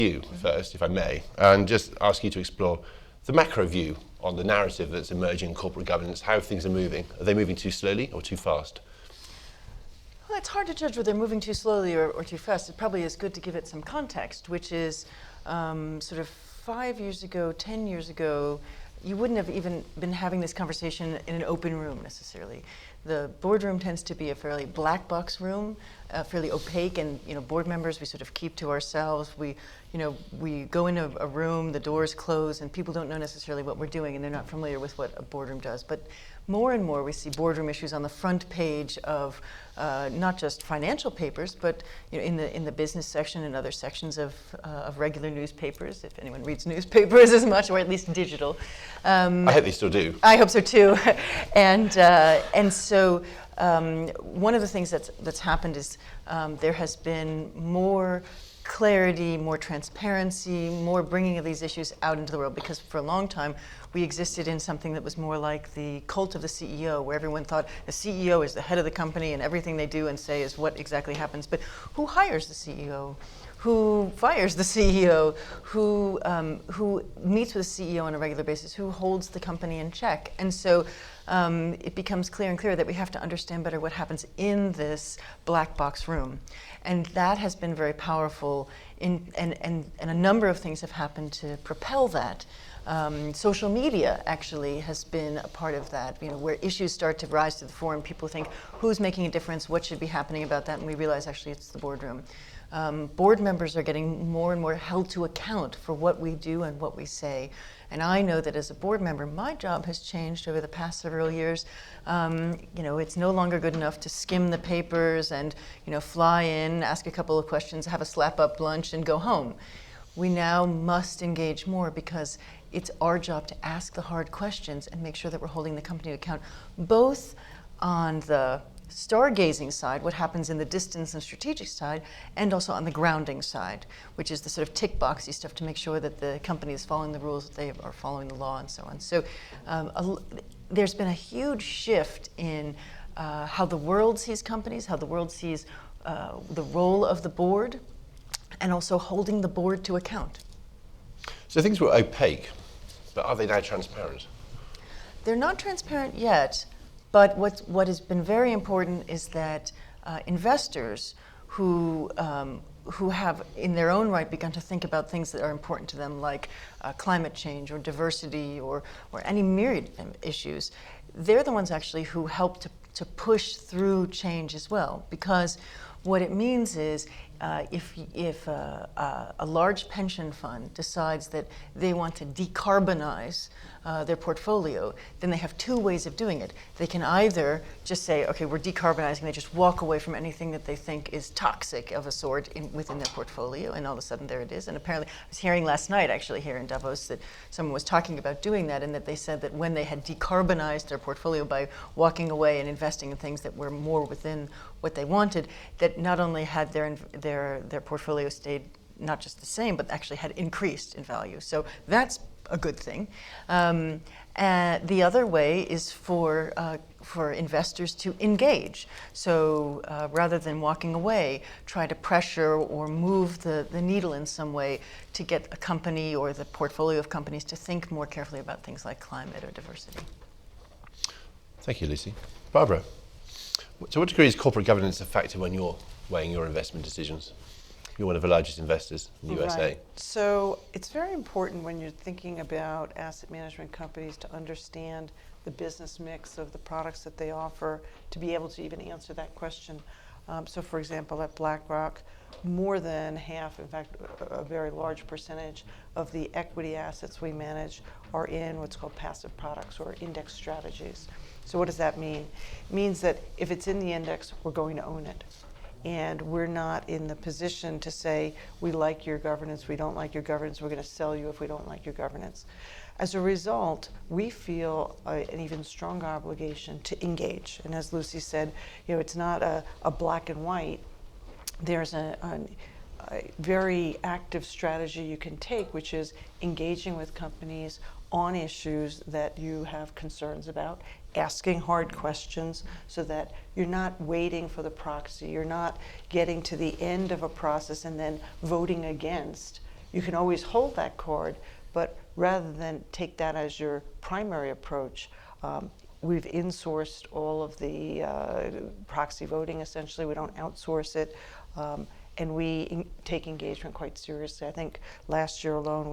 you first, if I may, and just ask you to explore the macro view on the narrative that's emerging in corporate governance, how things are moving. Are they moving too slowly or too fast? Well, it's hard to judge whether they're moving too slowly or too fast. It probably is good to give it some context, which is sort of 5 years ago, 10 years ago, you wouldn't have even been having this conversation in an open room necessarily. The boardroom tends to be a fairly black box room, fairly opaque, and board members we sort of keep to ourselves. We go in a room, the doors close, and people don't know necessarily what we're doing, and they're not familiar with what a boardroom does. But more and more we see boardroom issues on the front page of not just financial papers, but in the business section and other sections of regular newspapers, if anyone reads newspapers as much, or at least digital. I hope they still do. I hope so too. And so one of the things that's happened is there has been more clarity, more transparency, more bringing of these issues out into the world, because for a long time we existed in something that was more like the cult of the CEO, where everyone thought the CEO is the head of the company and everything they do and say is what exactly happens. But who hires the CEO? Who fires the CEO? Who meets with the CEO on a regular basis? Who holds the company in check? And so it becomes clear and clear that we have to understand better what happens in this black box room. And that has been very powerful, and a number of things have happened to propel that. Social media actually has been a part of that, where issues start to rise to the fore and people think, who's making a difference, what should be happening about that, and we realize actually it's the boardroom. Board members are getting more and more held to account for what we do and what we say. And I know that as a board member, my job has changed over the past several years. It's no longer good enough to skim the papers and fly in, ask a couple of questions, have a slap-up lunch, and go home. We now must engage more, because it's our job to ask the hard questions and make sure that we're holding the company to account, both on the stargazing side, what happens in the distance and strategic side, and also on the grounding side, which is the sort of tick boxy stuff to make sure that the company is following the rules, that they are following the law, and so on. So there's been a huge shift in how the world sees companies, how the world sees the role of the board, and also holding the board to account. So things were opaque, but are they now transparent? They're not transparent yet. But what has been very important is that investors who have in their own right begun to think about things that are important to them, like climate change or diversity or any myriad of issues, they're the ones actually who help to push through change as well. Because what it means is if a large pension fund decides that they want to decarbonize their portfolio, then they have two ways of doing it. They can either just say, okay, we're decarbonizing, they just walk away from anything that they think is toxic of a sort within their portfolio, and all of a sudden there it is. And apparently, I was hearing last night actually here in Davos that someone was talking about doing that, and that they said that when they had decarbonized their portfolio by walking away and investing in things that were more within what they wanted, that not only had their portfolio stayed not just the same, but actually had increased in value. So that's a good thing. And the other way is for investors to engage. So rather than walking away, try to pressure or move the needle in some way to get a company or the portfolio of companies to think more carefully about things like climate or diversity. Thank you, Lucy. Barbara, to what degree is corporate governance a factor when you're weighing your investment decisions? You're one of the largest investors in the USA. Right. So it's very important when you're thinking about asset management companies to understand the business mix of the products that they offer, to be able to even answer that question. So for example, at BlackRock, more than half, in fact, a very large percentage of the equity assets we manage are in what's called passive products or index strategies. So what does that mean? It means that if it's in the index, we're going to own it. And we're not in the position to say, we like your governance, we don't like your governance, we're going to sell you if we don't like your governance. As a result, we feel an even stronger obligation to engage. And as Lucy said, it's not a black and white. There's a very active strategy you can take, which is engaging with companies on issues that you have concerns about, asking hard questions so that you're not waiting for the proxy, you're not getting to the end of a process and then voting against You can always hold that card, but rather than take that as your primary approach, we've insourced all of the proxy voting, essentially. We don't outsource it. And we take engagement quite seriously. I think last year alone, we